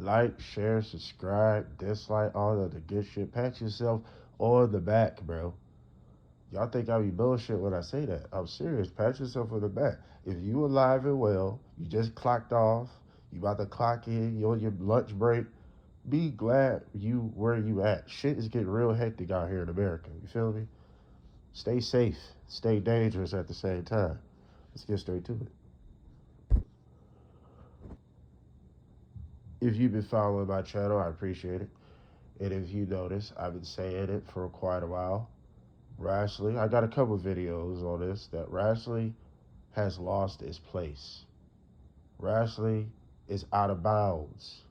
Like, share, subscribe, dislike, all of the good shit. Pat yourself on the back, bro. Y'all think I be bullshit when I say that. I'm serious. Pat yourself on the back. If you alive and well, you just clocked off, you about to clock in, you on your lunch break, be glad you where you at. Shit is getting real hectic out here in America. You feel me? Stay safe. Stay dangerous at the same time. Let's get straight to it. If you've been following my channel, I appreciate it. And if you notice, I've been saying it for quite a while. Rashly, I got a couple videos on this, that Rashly has lost its place. Rashly is out of bounds.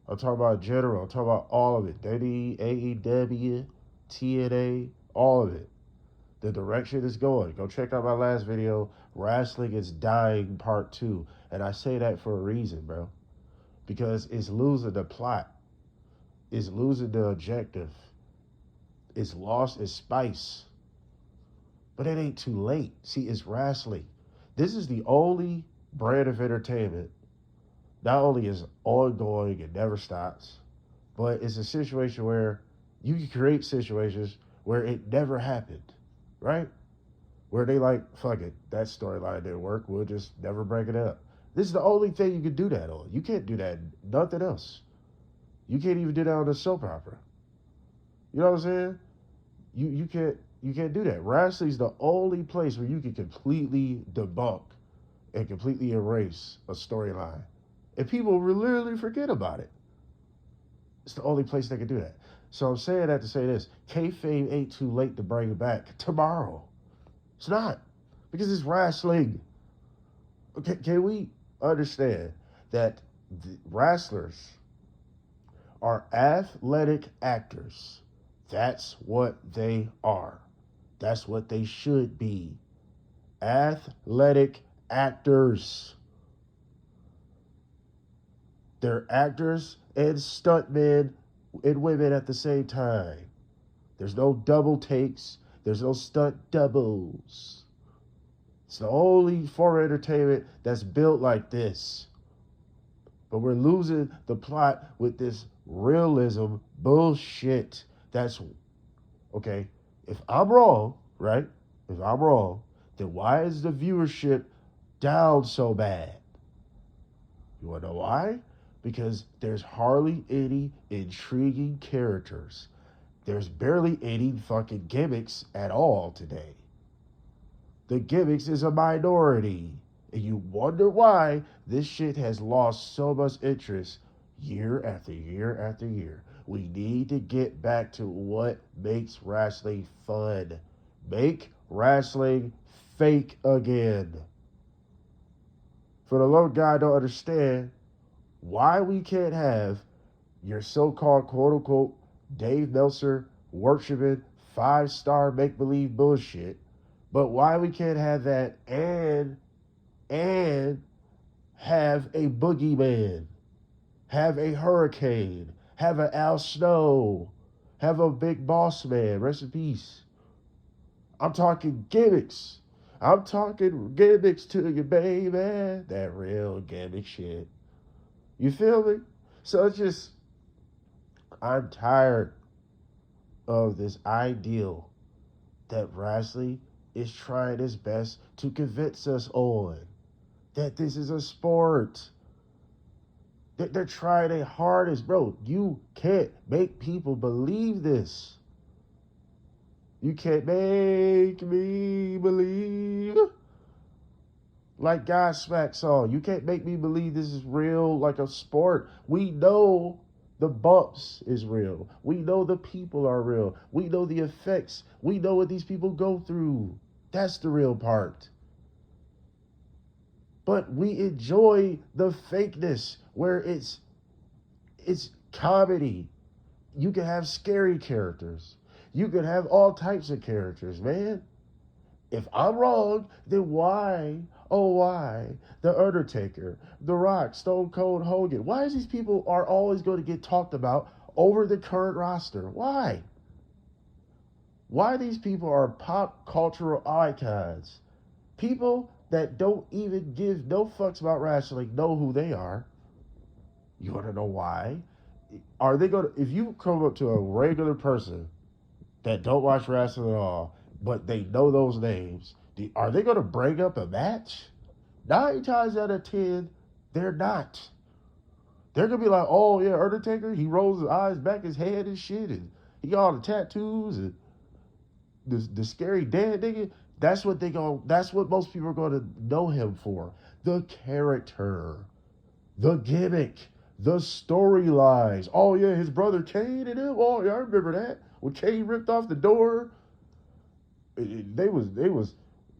I'm talking about general. I'm talking about all of it. WWE, AEW, TNA, all of it. The direction is going. Go check out my last video. Wrestling is dying part 2. And I say that for a reason, bro. Because it's losing the plot. It's losing the objective. It's lost its spice. But it ain't too late. See, it's wrestling. This is the only brand of entertainment. Not only is ongoing and never stops, but it's a situation where you can create situations where it never happened, right? Where they like, fuck it, that storyline didn't work, we'll just never break it up. This is the only thing you can do that on. You can't do that, nothing else. You can't even do that on a soap opera. You know what I'm saying? You can't do that. Wrestling's the only place where you can completely debunk and completely erase a storyline. And people will literally forget about it. It's the only place they can do that. So I'm saying that to say this. Kayfabe ain't too late to bring it back tomorrow. It's not. Because it's wrestling. Okay, can we understand that the wrestlers are athletic actors? That's what they are. That's what they should be. Athletic actors. They're actors and stuntmen and women at the same time. There's no double takes. There's no stunt doubles. It's the only form of entertainment that's built like this. But we're losing the plot with this realism bullshit. That's, okay, if I'm wrong, right? If I'm wrong, then why is the viewership down so bad? You want to know why? Because there's hardly any intriguing characters. There's barely any fucking gimmicks at all today. The gimmicks is a minority. And you wonder why this shit has lost so much interest year after year after year. We need to get back to what makes wrestling fun. Make wrestling fake again. For the love of God, I don't understand why we can't have your so-called quote-unquote Dave Meltzer worshiping 5-star make-believe bullshit, but why we can't have that and have a boogeyman, have a hurricane, have an Al Snow, have a big boss man, rest in peace. I'm talking gimmicks. I'm talking gimmicks to you, baby. That real gimmick shit. You feel me? So it's just, I'm tired of this ideal that wrestling is trying its best to convince us on. That this is a sport. That they're trying their hardest. Bro, you can't make people believe this. You can't make me believe. Like Godsmack song. You can't make me believe this is real like a sport. We know the bumps is real. We know the people are real. We know the effects. We know what these people go through. That's the real part. But we enjoy the fakeness where it's comedy. You can have scary characters. You can have all types of characters, man. If I'm wrong, then why, oh why, The Undertaker, The Rock, Stone Cold Hogan, why is these people are always going to get talked about over the current roster? Why? Why these people are pop cultural icons? People that don't even give no fucks about wrestling know who they are. You want to know why? Are they going to, if you come up to a regular person that don't watch wrestling at all, but they know those names, are they going to bring up a match? 9 times out of 10, they're not. They're going to be like, oh, yeah, Undertaker, he rolls his eyes back his head and shit, and he got all the tattoos and the scary dead nigga. That's what most people are going to know him for. The character, the gimmick, the storylines. Oh, yeah, his brother Kane and him. Oh, yeah, I remember that. When Kane ripped off the door, they was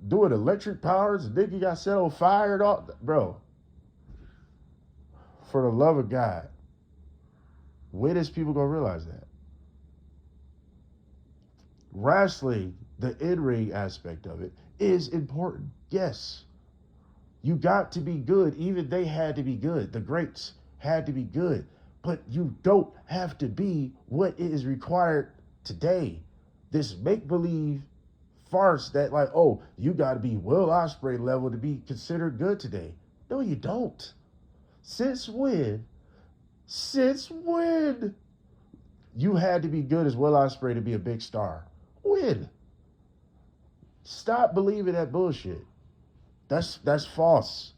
doing electric powers, and nigga got set on fire and all. Bro, for the love of God, when is people gonna realize that? Wrestling, the in-ring aspect of it, is important. Yes. You got to be good. Even they had to be good. The greats had to be good. But you don't have to be what is required today. This make-believe farce that like, oh, you got to be Will Ospreay level to be considered good today. No, you don't. Since when? Since when? You had to be good as Will Ospreay to be a big star. When? Stop believing that bullshit. That's false.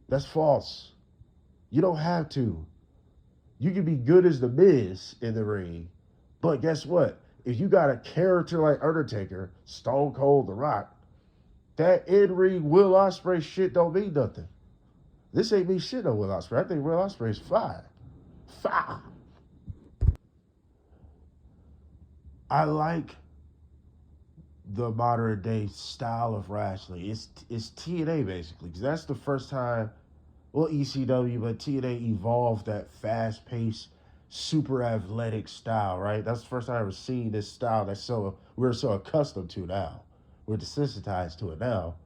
That's false. You don't have to. You can be good as the Miz in the ring, but guess what? If you got a character like Undertaker, Stone Cold, The Rock, that in-ring Will Ospreay shit don't mean nothing. This ain't me shit on Will Ospreay. I think Will Ospreay's fine. Fine. I like the modern day style of wrestling. It's TNA basically, because that's the first time, well, ECW, but TNA evolved that fast-paced, super athletic style, right? That's the first time I ever seen this style we're so accustomed to now. We're desensitized to it now.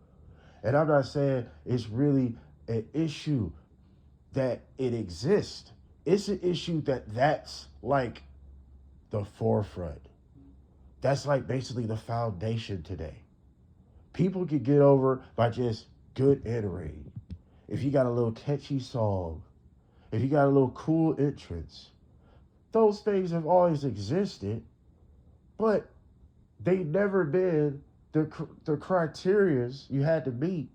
And I'm not saying it's really an issue that it exists. It's an issue that's like the forefront. That's like basically the foundation today. People can get over by just good in-ring. If you got a little catchy song, if you got a little cool entrance, those things have always existed, but they never been the criterias you had to meet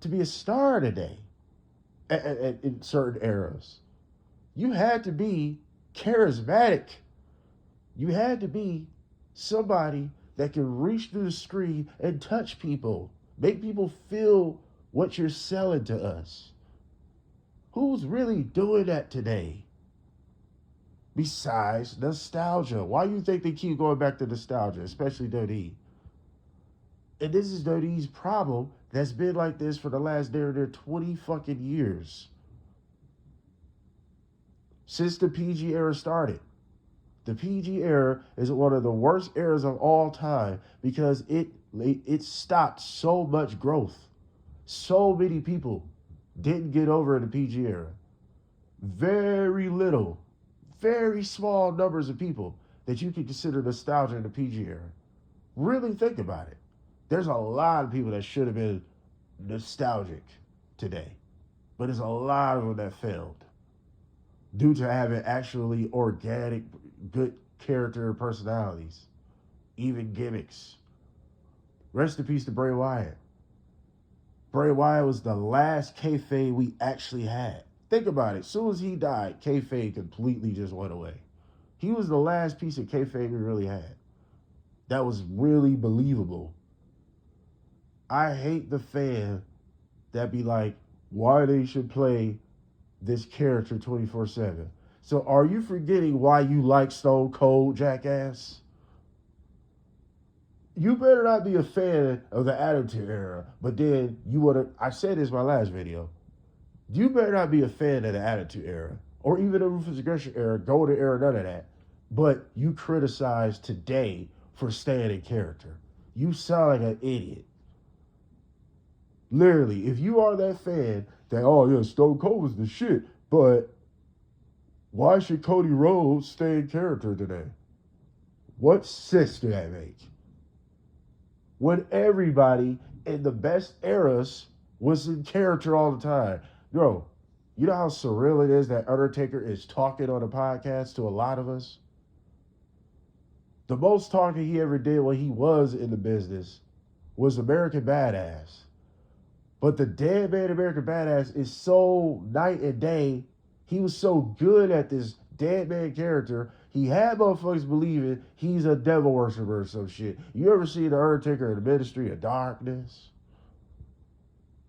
to be a star today in certain eras. You had to be charismatic. You had to be somebody that can reach through the screen and touch people, make people feel what you're selling to us. Who's really doing that today? Besides nostalgia. Why do you think they keep going back to nostalgia, especially WWE? And this is WWE's problem that's been like this for the last near 20 fucking years. Since the PG era started. The PG era is one of the worst eras of all time because it stopped so much growth. So many people didn't get over in the PG era. Very little, very small numbers of people that you can consider nostalgia in the PG era. Really think about it. There's a lot of people that should have been nostalgic today, but there's a lot of them that failed due to having actually organic, good character and personalities, even gimmicks. Rest in peace to Bray Wyatt. Bray Wyatt was the last kayfabe we actually had. Think about it. As soon as he died, kayfabe completely just went away. He was the last piece of kayfabe we really had. That was really believable. I hate the fan that be like, why they should play this character 24/7. So are you forgetting why you like Stone Cold, jackass? You better not be a fan of the Attitude Era, but then you would have, I said this in my last video, you better not be a fan of the Attitude Era, or even the Ruthless Aggression Era, Golden Era, none of that, but you criticize today for staying in character. You sound like an idiot. Literally, if you are that fan that, oh yeah, Stone Cold was the shit, but why should Cody Rhodes stay in character today? What sense do that make? When everybody in the best eras was in character all the time. Bro, You know how surreal it is that Undertaker is talking on a podcast to a lot of us? The most talking he ever did when he was in the business was American Badass. But the dead man American Badass is so night and day. He was so good at this dead man character. He had motherfuckers believing he's a devil worshiper or some shit. You ever see the Undertaker in the Ministry of Darkness?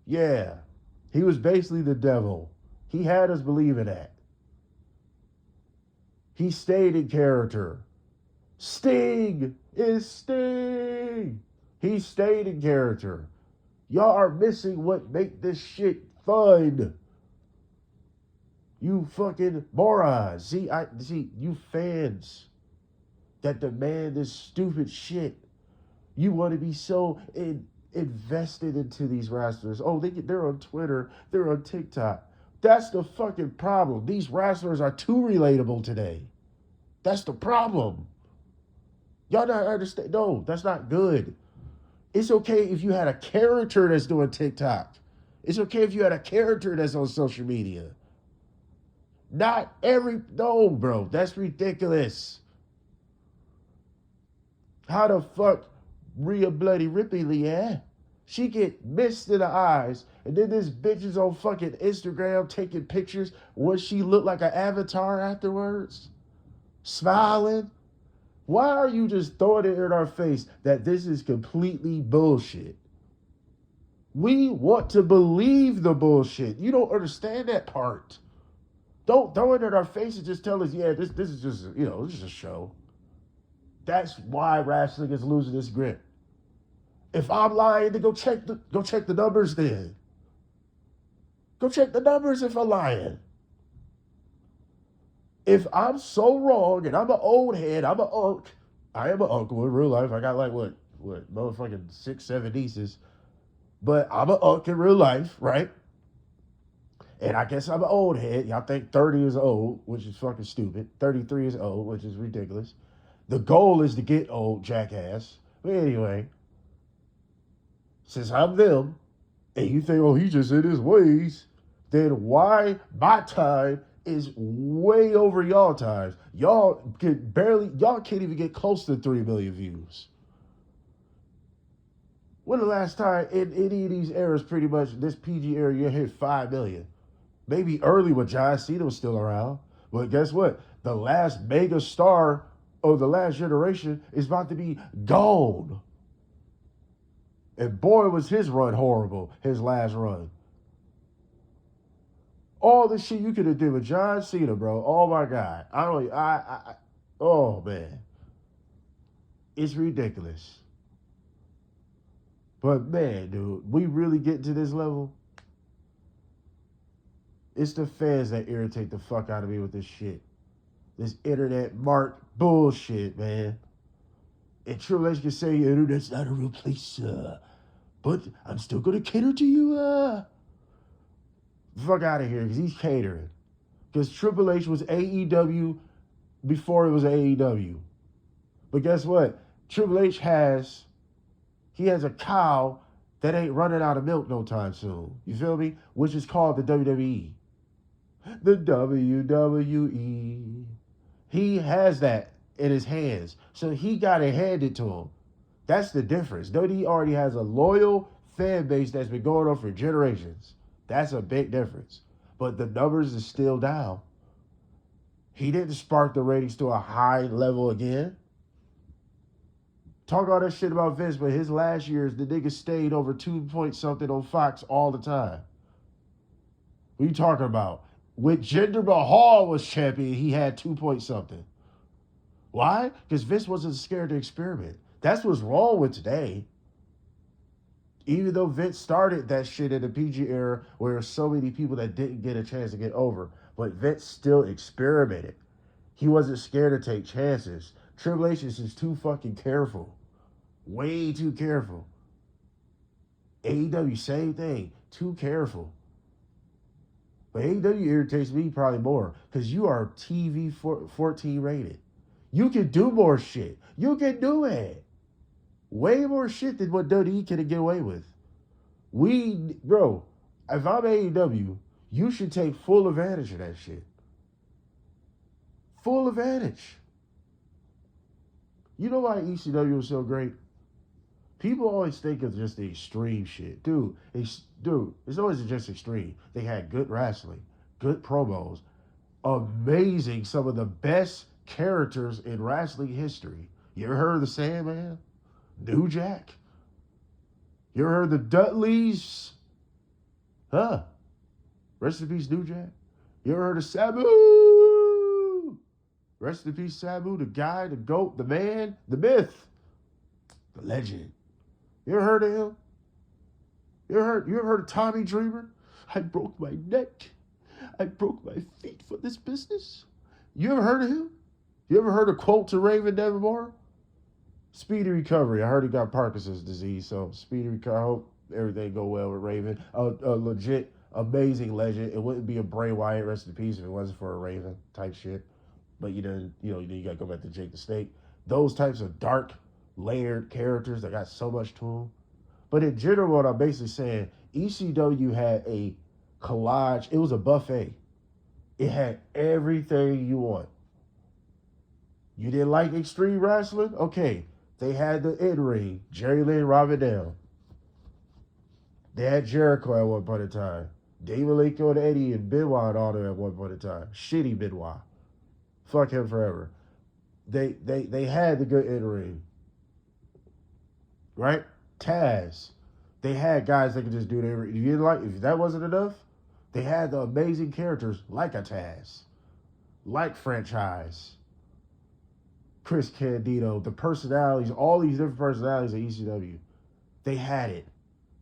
Yeah. He was basically the devil. He had us believing that. He stayed in character. Sting is Sting. He stayed in character. Y'all are missing what make this shit fun. You fucking morons. See, you fans that demand this stupid shit. You want to be so invested into these wrestlers. Oh, they're on Twitter. They're on TikTok. That's the fucking problem. These wrestlers are too relatable today. That's the problem. Y'all not understand. No, that's not good. It's okay if you had a character that's doing TikTok. It's okay if you had a character that's on social media. No, bro, that's ridiculous. How the fuck Rhea Bloody Ripley, yeah? She get mist in the eyes, and then this bitch is on fucking Instagram taking pictures. Would she look like an avatar afterwards? Smiling? Why are you just throwing it in our face that this is completely bullshit? We want to believe the bullshit. You don't understand that part. Don't throw it in our face and just tell us, yeah, this is just, this is a show. That's why wrestling is losing its grip. If I'm lying, then go check the numbers then. Go check the numbers if I'm lying. If I'm so wrong and I'm an old head, I'm an unk. I am an uncle in real life. I got like what motherfucking 6, 7 nieces. But I'm an unk in real life, right? And I guess I'm an old head. Y'all think 30 is old, which is fucking stupid. 33 is old, which is ridiculous. The goal is to get old, jackass. But anyway, since I'm them, and you think, oh, he just in his ways, then why my time is way over y'all times? Y'all can't even get close to 3 million views. When the last time in any of these eras, pretty much this PG era, you hit 5 million? Maybe early when John Cena was still around. But guess what? The last mega star of the last generation is about to be gone. And boy, was his run horrible, his last run. All the shit you could have did with John Cena, bro. Oh my God. Oh man. It's ridiculous. But man, dude, we really get to this level? It's the fans that irritate the fuck out of me with this shit. This internet mark bullshit, man. And Triple H can say, internet's not a real place, but I'm still gonna cater to you, Fuck out of here, because he's catering. Because Triple H was AEW before it was AEW. But guess what? Triple H has a cow that ain't running out of milk no time soon. You feel me? Which is called the WWE. The WWE. He has that in his hands. So he got it handed to him. That's the difference. WWE already has a loyal fan base that's been going on for generations. That's a big difference. But the numbers are still down. He didn't spark the ratings to a high level again. Talk all that shit about Vince, but his last years, the nigga stayed over 2 point something on Fox all the time. What are you talking about? When Jinder Mahal was champion, he had 2 point something. Why? Because Vince wasn't scared to experiment. That's what's wrong with today. Even though Vince started that shit in the PG era where there's so many people that didn't get a chance to get over, but Vince still experimented. He wasn't scared to take chances. Triple H is just too fucking careful. Way too careful. AEW, same thing. Too careful. But AEW irritates me probably more because you are TV 14 rated. You can do more shit. You can do it. Way more shit than what WWE can get away with. Bro, if I'm AEW, You should take full advantage of that shit. Full advantage. You know why ECW was so great? People always think of just the extreme shit. It's always just extreme. They had good wrestling, good promos, amazing, some of the best characters in wrestling history. You ever heard of the Sandman? New Jack? You ever heard of the Dudleys? Huh? Rest in peace, New Jack. You ever heard of Sabu? Rest in peace, Sabu, the guy, the goat, the man, the myth, the legend. You ever heard of him? You ever heard of Tommy Dreamer? I broke my neck. I broke my feet for this business. You ever heard of him? You ever heard a quote to Raven Nevermore? Speedy recovery. I heard he got Parkinson's disease, so speedy recovery. I hope everything go well with Raven. A legit, amazing legend. It wouldn't be a Bray Wyatt, rest in peace, if it wasn't for a Raven type shit. But you got to go back to Jake the Snake. Those types of dark, layered characters that got so much to them. But in general, what I'm basically saying, ECW had a collage. It was a buffet. It had everything you want. You didn't like extreme wrestling? Okay. They had the in-ring, Jerry Lynn, Robin Down. They had Jericho at one point in time. David Malenko and Eddie and Benoit and all them at one point in time. Shitty Benoit. Fuck him forever. They had the good in-ring. Right? Taz. They had guys that could just do their. If that wasn't enough, they had the amazing characters like a Taz, like Franchise, Chris Candido, the personalities, all these different personalities of ECW. They had it.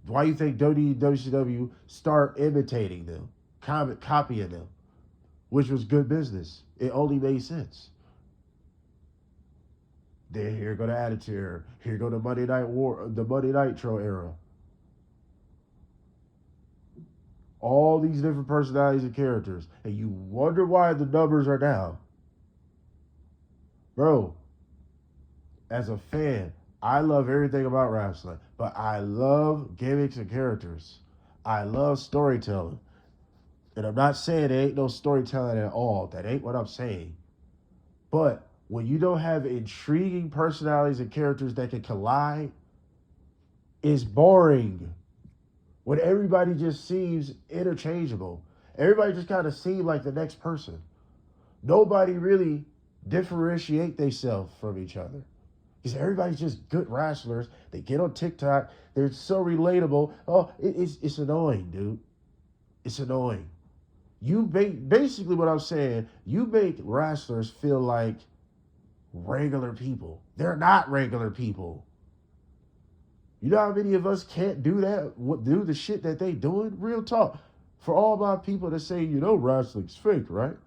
Why do you think WCW start imitating them, copying them, which was good business? It only made sense. Then here go the Attitude Era. Here go the Monday Night War, the Monday Nitro era. All these different personalities and characters, and you wonder why the numbers are down. Bro, as a fan, I love everything about wrestling, but I love gimmicks and characters. I love storytelling. And I'm not saying there ain't no storytelling at all. That ain't what I'm saying. But when you don't have intriguing personalities and characters that can collide, it's boring. When everybody just seems interchangeable. Everybody just kind of seems like the next person. Nobody really differentiate themselves from each other. Because everybody's just good wrestlers. They get on TikTok. They're so relatable. Oh, it's annoying, dude. It's annoying. Basically what I'm saying, you make wrestlers feel like regular people. They're not regular people. You know how many of us can't do that? Do the shit that they doing? Real talk. For all my people that say, wrestling's fake, right?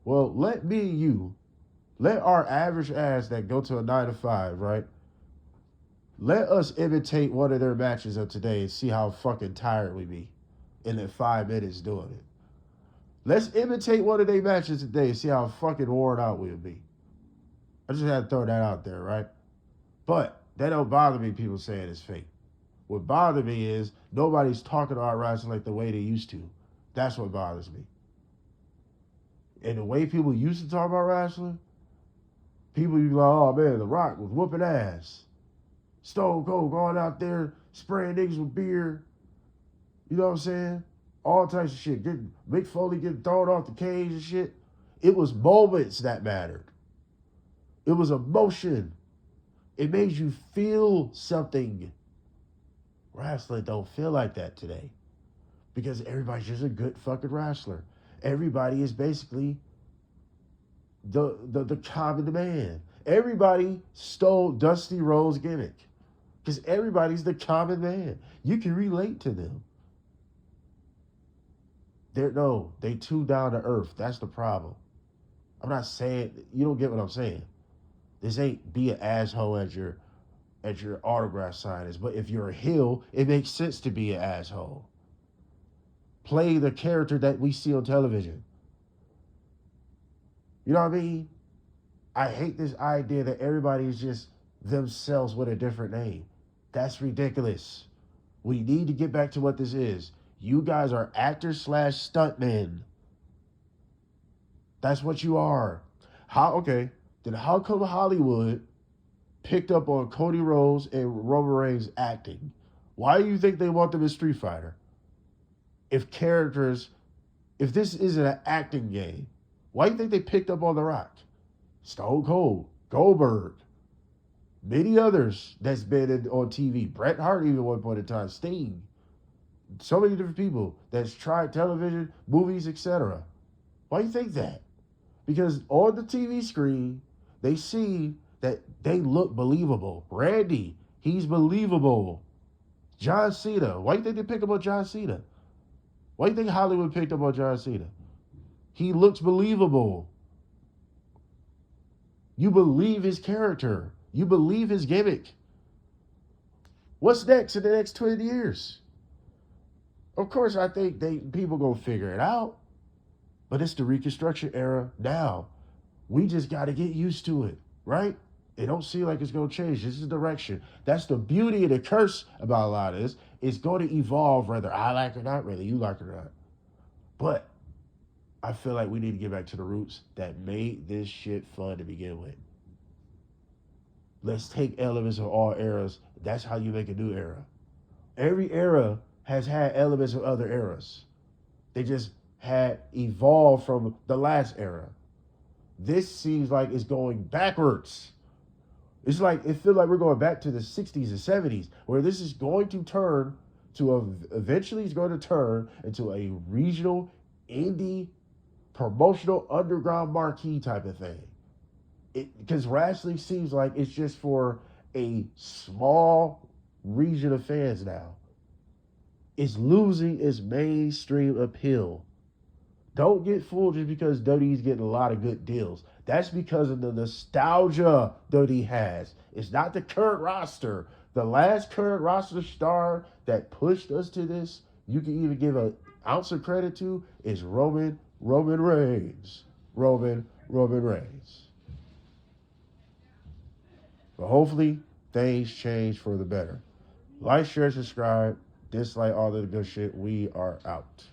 Well, let our average ass that go to a 9 to 5, right? Let us imitate one of their matches of today and see how fucking tired we be in the 5 minutes doing it. Let's imitate one of their matches today and see how fucking worn out we'll be. I just had to throw that out there, right? But that don't bother me, people saying it's fake. What bothers me is nobody's talking about wrestling like the way they used to. That's what bothers me. And the way people used to talk about wrestling, people be like, oh man, The Rock was whooping ass. Stone Cold going out there spraying niggas with beer. You know what I'm saying? All types of shit. Mick Foley getting thrown off the cage and shit. It was moments that mattered. It was emotion. It made you feel something. Wrestling don't feel like that today. Because everybody's just a good fucking wrestler. Everybody is basically the common man. Everybody stole Dusty Rhodes' gimmick. Because everybody's the common man. You can relate to them. They too down to earth. That's the problem. I'm not saying, you don't get what I'm saying. This ain't be an asshole at your autograph signings. But if you're a heel, it makes sense to be an asshole. Play the character that we see on television. You know what I mean? I hate this idea that everybody is just themselves with a different name. That's ridiculous. We need to get back to what this is. You guys are actors / stuntmen. That's what you are. Then how come Hollywood picked up on Cody Rhodes and Roman Reigns acting? Why do you think they want them in Street Fighter? If this isn't an acting game, why do you think they picked up on The Rock? Stone Cold, Goldberg, many others that's been on TV. Bret Hart even one point in time, Sting. So many different people that's tried television, movies, etc. Why do you think that? Because on the TV screen, they see that they look believable. Randy, he's believable. John Cena, why do you think they pick up on John Cena? Why do you think Hollywood picked up on John Cena? He looks believable. You believe his character. You believe his gimmick. What's next in the next 20 years? Of course, I think people gonna figure it out. But it's the Reconstruction era now. We just got to get used to it, right? It don't seem like it's going to change. This is the direction. That's the beauty and the curse about a lot of this. It's going to evolve whether I like it or not, whether you like it or not. But I feel like we need to get back to the roots that made this shit fun to begin with. Let's take elements of all eras. That's how you make a new era. Every era has had elements of other eras. They just had evolved from the last era. This seems like it's going backwards. It feels like we're going back to the 60s and 70s, where this is going to turn to eventually it's going to turn into a regional, indie, promotional, underground marquee type of thing. Because wrestling seems like it's just for a small region of fans now. It's losing its mainstream appeal. Don't get fooled just because WWE's getting a lot of good deals. That's because of the nostalgia WWE has. It's not the current roster. The last current roster star that pushed us to this, you can even give an ounce of credit to, is Roman Reigns. Roman Reigns. But hopefully, things change for the better. Like, share, subscribe, dislike all the good shit. We are out.